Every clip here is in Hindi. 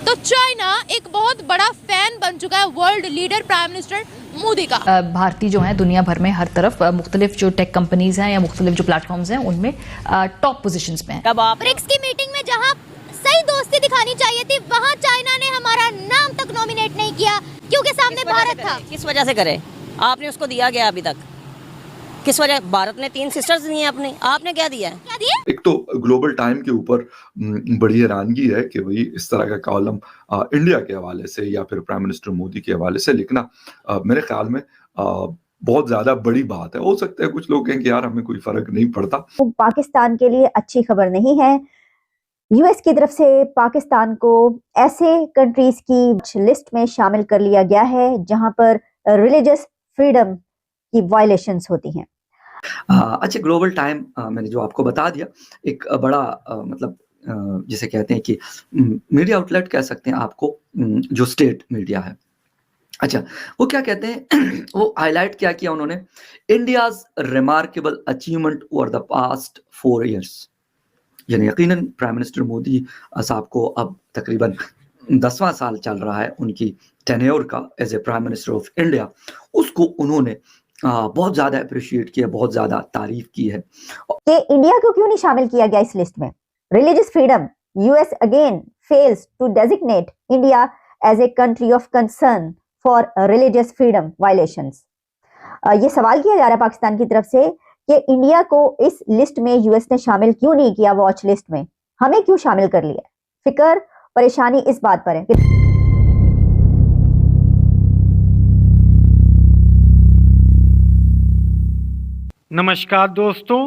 तो चाइना एक बहुत बड़ा फैन बन चुका है world leader prime minister Modi का। भारतीय जो हैं दुनिया भर में हर तरफ मुख्तलिफ जो टेक कंपनीज हैं या मुख्तलिफ जो प्लेटफॉर्म्स हैं उनमें टॉप पोजीशंस पे हैं। कब आप ब्रिक्स की मीटिंग में जहां सही दोस्ती दिखानी चाहिए थी वहां चाइना ने हमारा नाम तक नॉमिनेट नहीं किया क्योंकि सामने भारत था। किस वजह से करे? आपने उसको दिया गया अभी तक? किस वजह? भारत ने 3 सिस्टर्स दी हैं अपने, आपने क्या दिया है? क्या दिए? एक तो ग्लोबल टाइम के ऊपर बड़ी हैरानगी है कि वही इस तरह का कॉलम इंडिया के हवाले से या फिर प्राइम मिनिस्टर मोदी के हवाले से लिखना मेरे ख्याल में बहुत ज्यादा बड़ी बात है। हो सकता है कुछ लोग कहें कि यार हमें कोई फर्क नहीं पड़ता। तो पाकिस्तान के लिए अच्छी खबर नहीं है। यूएस की तरफ से पाकिस्तान को ऐसे कंट्रीज की लिस्ट में शामिल कर लिया गया है जहां पर रिलीजियस फ्रीडम की वायलेशंस होती हैं। अच्छा, ग्लोबल टाइम मैंने जो आपको बता दिया, एक बड़ा मतलब जिसे कहते हैं कि मीडिया आउटलेट कह सकते हैं आपको, जो स्टेट मीडिया है। अच्छा, वो क्या कहते हैं वो हाईलाइट क्या किया उन्होंने, India's remarkable achievement over the past 4 years। यानी यकीनन प्राइम मिनिस्टर मोदी साहब को अब तकरीबन 10वां साल चल रहा है उनकी टेन्योर का as a prime minister of India. उसको उन्होंने बहुत ज्यादा अप्रिशिएट किया, बहुत ज्यादा तारीफ की है। कि इंडिया को क्यों नहीं शामिल किया गया इस लिस्ट में? Religious freedom, US again fails to designate India as a country of concern for religious freedom violations. ये सवाल किया जा रहा है पाकिस्तान की तरफ से कि इंडिया को इस लिस्ट में यूएस ने शामिल क्यों नहीं किया, वॉच लिस्ट में हमें क्यों शामिल कर लिया? फिक्र परेशानी इस बात पर है कि नमस्कार दोस्तों,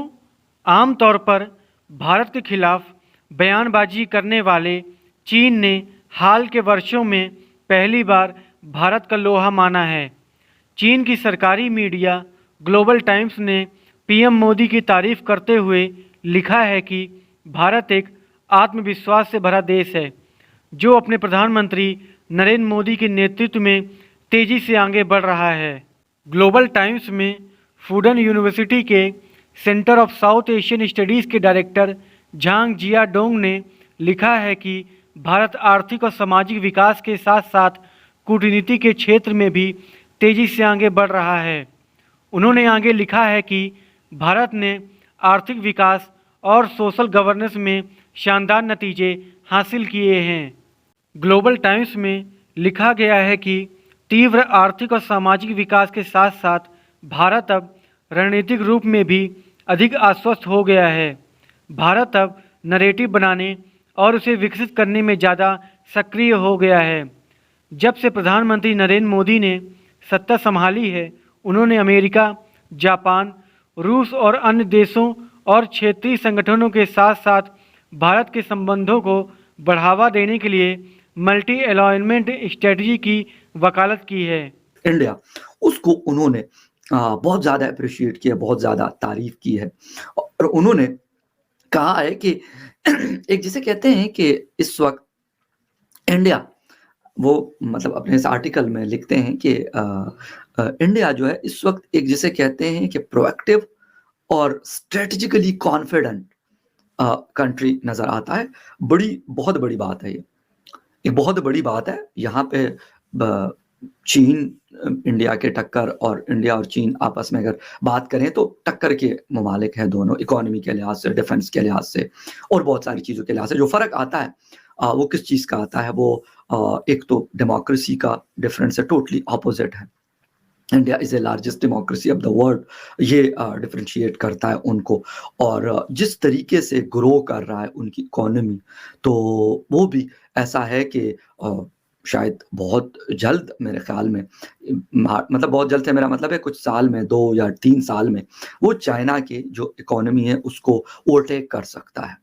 आमतौर पर भारत के खिलाफ बयानबाजी करने वाले चीन ने हाल के वर्षों में पहली बार भारत का लोहा माना है। चीन की सरकारी मीडिया ग्लोबल टाइम्स ने पीएम मोदी की तारीफ करते हुए लिखा है कि भारत एक आत्मविश्वास से भरा देश है जो अपने प्रधानमंत्री नरेंद्र मोदी के नेतृत्व में तेज़ी से आगे बढ़ रहा है। ग्लोबल टाइम्स में फूडन यूनिवर्सिटी के centre of south Asian studies के डायरेक्टर झांग जियाडोंग ने लिखा है कि भारत आर्थिक और सामाजिक विकास के साथ साथ कूटनीति के क्षेत्र में भी तेज़ी से आगे बढ़ रहा है। उन्होंने आगे लिखा है कि भारत ने आर्थिक विकास और सोशल गवर्नेंस में शानदार नतीजे हासिल किए हैं। ग्लोबल टाइम्स में लिखा गया है कि तीव्र आर्थिक और सामाजिक विकास के साथ साथ भारत अब रणनीतिक रूप में भी अधिक आश्वस्त हो गया है। भारत अब नैरेटिव बनाने और उसे विकसित करने में ज़्यादा सक्रिय हो गया है। जब से प्रधानमंत्री नरेंद्र मोदी ने सत्ता संभाली है, उन्होंने अमेरिका, जापान, रूस और अन्य देशों और क्षेत्रीय संगठनों के साथ साथ भारत के संबंधों को बढ़ावा देने के लिए मल्टी अलाइनमेंट स्ट्रेटजी की वकालत की है। इंडिया, उसको उन्होंने बहुत ज़्यादा अप्रिशिएट किया, बहुत ज़्यादा तारीफ की है। और उन्होंने कहा है कि एक जिसे कहते हैं कि इस वक्त इंडिया, वो मतलब अपने इस आर्टिकल में लिखते हैं कि इंडिया जो है इस वक्त एक जिसे कहते हैं कि प्रोएक्टिव और स्ट्रेटेजिकली कॉन्फिडेंट कंट्री नज़र आता है। बहुत बड़ी बात है ये, एक बहुत बड़ी बात है। यहाँ पे चीन इंडिया के टक्कर, और इंडिया और चीन आपस में अगर बात करें तो टक्कर के ममालिक हैं दोनों, इकोनॉमी के लिहाज से, डिफेंस के लिहाज से और बहुत सारी चीज़ों के लिहाज से। जो फ़र्क आता है वो किस चीज़ का आता है, वो एक तो डेमोक्रेसी का डिफरेंस है, टोटली ऑपोजिट है। India is a largest democracy of the world, ये डिफ्रेंशिएट करता है उनको। और जिस तरीके से ग्रो कर रहा है उनकी इकोनॉमी, तो वो भी ऐसा है कि शायद बहुत जल्द, मेरे ख्याल में, मतलब बहुत जल्द से मेरा मतलब है कुछ साल में, 2 या 3 साल में, वो चाइना की जो इकोनॉमी है उसको ओवरटेक कर सकता है।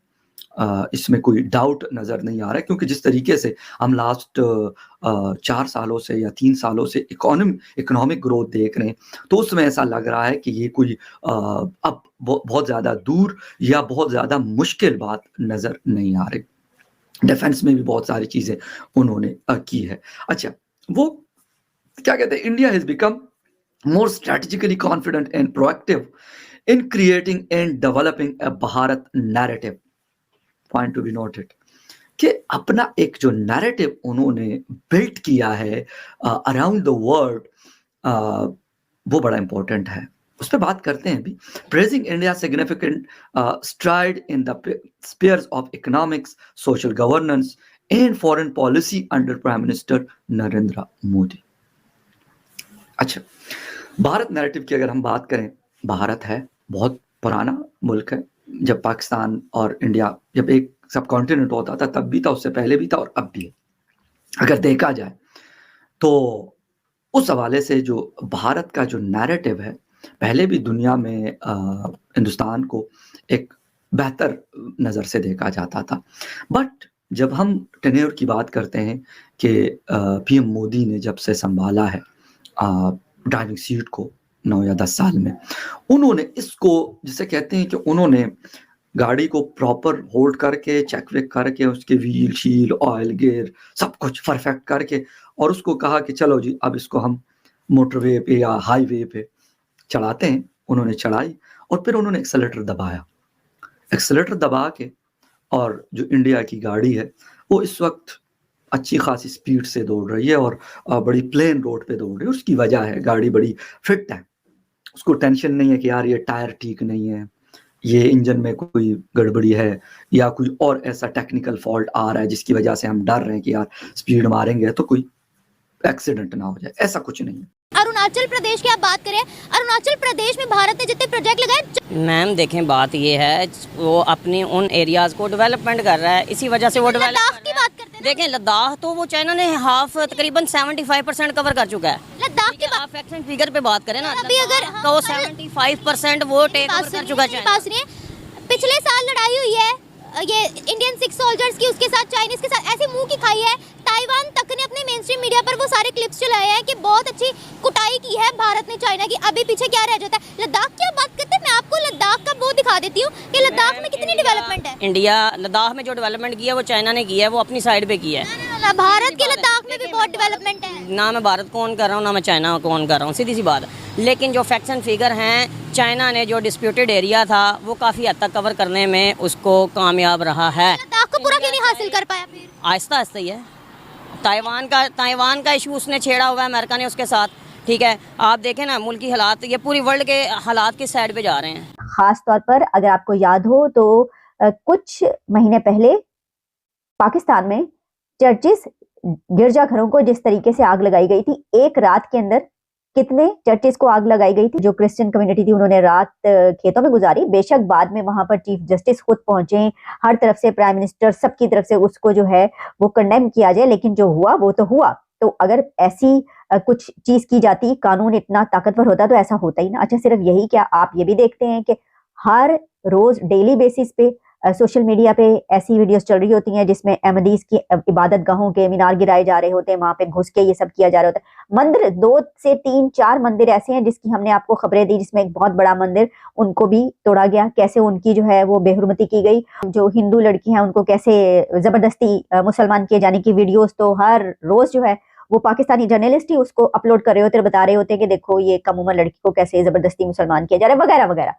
इसमें कोई डाउट नज़र नहीं आ रहा है, क्योंकि जिस तरीके से हम लास्ट 4 सालों से या 3 सालों से इकोनॉमिक ग्रोथ देख रहे हैं, तो उसमें ऐसा लग रहा है कि ये कोई अब बहुत ज़्यादा दूर या बहुत ज़्यादा मुश्किल बात नज़र नहीं आ रही। डिफेंस में भी बहुत सारी चीज़ें उन्होंने की है। अच्छा, वो क्या कहते हैं, India has become more strategically confident and proactive in creating and developing a Bharat narrative. Point to be noted. कि अपना एक जो नैरेटिव उन्होंने बिल्ड किया है अराउंड द वर्ल्ड, वो बड़ा इंपॉर्टेंट है। उस पर बात करते हैं अभी। Praising India significant stride in the spheres of economics, social governance and foreign policy under prime minister Narendra Modi. अच्छा, भारत नैरेटिव की अगर हम बात करें, भारत है बहुत पुराना मुल्क है। जब पाकिस्तान और इंडिया जब एक सब कॉन्टिनेंट होता था तब भी था, उससे पहले भी था और अब भी है। अगर देखा जाए तो उस हवाले से जो भारत का जो नैरेटिव है, पहले भी दुनिया में हिंदुस्तान को एक बेहतर नज़र से देखा जाता था। बट जब हम टेन्योर की बात करते हैं कि पीएम मोदी ने जब से संभाला है ड्राइविंग सीट को 9 या 10 साल में, उन्होंने इसको जिसे कहते हैं कि उन्होंने गाड़ी को प्रॉपर होल्ड करके, चेक वेक करके, उसके व्हील शील, ऑयल गियर सब कुछ परफेक्ट करके, और उसको कहा कि चलो जी अब इसको हम मोटरवे पे या हाईवे पे चलाते हैं। उन्होंने चढ़ाई और फिर उन्होंने एक्सेलेरेटर दबाया। एक्सेलेरेटर दबा के, और जो इंडिया की गाड़ी है वो इस वक्त अच्छी खासी स्पीड से दौड़ रही है और बड़ी प्लेन रोड पे दौड़ रही है। उसकी वजह है गाड़ी बड़ी फिट है, उसको टेंशन नहीं है कि यार ये टायर ठीक नहीं है, ये इंजन में कोई गड़बड़ी है या कोई और ऐसा टेक्निकल फॉल्ट आ रहा है जिसकी वजह से हम डर रहे हैं कि यार स्पीड मारेंगे तो कोई एक्सीडेंट ना हो जाए। ऐसा कुछ नहीं है। अरुणाचल प्रदेश की आप बात करें, अरुणाचल प्रदेश में भारत ने जितने प्रोजेक्ट लगाए, मैम देखें बात ये है, वो अपनी उन एरियाज को डेवलपमेंट कर रहा है, इसी वजह से वो डेवलप लद्दाख की बात करते हैं ना? देखें लद्दाख तो वो चाइना ने हाफ तकरीबन 75% कवर कर चुका है। लद्दाख की बात आप एक्शन फिगर पे बात करें ना, अभी अगर तो वो 75% वो टेक ओवर कर चुका है चाइना। पास नहीं है। पिछले साल लड़ाई हुई है ये इंडियन 6 सोल्जर्स की, उसके साथ चाइनीज के साथ ऐसे मुंह की खाई है। ताइवान तक ने अपने मेन स्ट्रीम मीडिया पर वो सारे क्लिप्स चलाए हैं कि बहुत अच्छी कुटाई की है भारत ने चाइना की। अभी पीछे क्या रह जाता है? लद्दाख की बात करते हैं, मैं आपको लद्दाख का वो दिखा देती हूँ कि लद्दाख में कितनी डेवलपमेंट है। इंडिया लद्दाख में जो डेवलपमेंट किया है वो चाइना ने किया है, वो अपनी साइड पे किया है। भारत के लद्दाख में भी बहुत डेवलपमेंट है। ना मैं भारत को ऑन कर रहा हूँ, ना मैं चाइना को ऑन कर रहा हूँ, सीधी सी बात है। लेकिन जो फैक्ट्स एंड फिगर हैं, चाइना ने जो डिस्प्यूटेड एरिया था वो काफ़ी हद तक कवर करने में उसको कामयाब रहा है। लद्दाख को पूरा क्यों नहीं हासिल कर पाया फिर? आहिस्ता आहिस्ता ही है। ताइवान का इशू उसने छेड़ा हुआ है अमेरिका ने उसके साथ, ठीक है। आप देखें ना मुल्क की हालात, ये पूरी वर्ल्ड के हालात की साइड पे जा रहे हैं। खास तौर पर अगर आपको याद हो तो कुछ महीने पहले पाकिस्तान में चर्चिस, गिरजाघरों को जिस तरीके से आग लगाई गई थी, एक रात के अंदर कितने चर्चिस को आग लगाई गई थी। जो क्रिश्चियन कम्युनिटी थी उन्होंने रात खेतों में गुजारी। बेशक बाद में वहां पर चीफ जस्टिस खुद पहुंचे, हर तरफ से प्राइम मिनिस्टर, सबकी तरफ से उसको जो है वो कंडेम किया जाए, लेकिन जो हुआ वो तो हुआ। तो अगर ऐसी कुछ चीज की जाती, कानून इतना ताकतवर होता तो ऐसा होता ही ना। अच्छा, सिर्फ यही क्या, आप ये भी देखते हैं कि हर रोज डेली बेसिस पे सोशल मीडिया पे ऐसी वीडियोस चल रही होती हैं जिसमें अहमदीज की इबादत गाहों के मीनार गिराए जा रहे होते हैं, वहां पे घुस के ये सब किया जा रहा होता है। मंदिर 2 से 3 4 मंदिर ऐसे हैं जिसकी हमने आपको खबरें दी, जिसमें एक बहुत बड़ा मंदिर उनको भी तोड़ा गया, कैसे उनकी जो है वो बेहुरमती की गई। जो हिंदू लड़की हैं उनको कैसे जबरदस्ती मुसलमान किए जाने की वीडियोस तो हर रोज जो है वो पाकिस्तानी जर्नलिस्ट ही उसको अपलोड कर रहे होते हैं, बता रहे होते हैं कि देखो ये कम उम्र लड़की को कैसे जबरदस्ती मुसलमान किया जा रहा है, वगैरह वगैरह।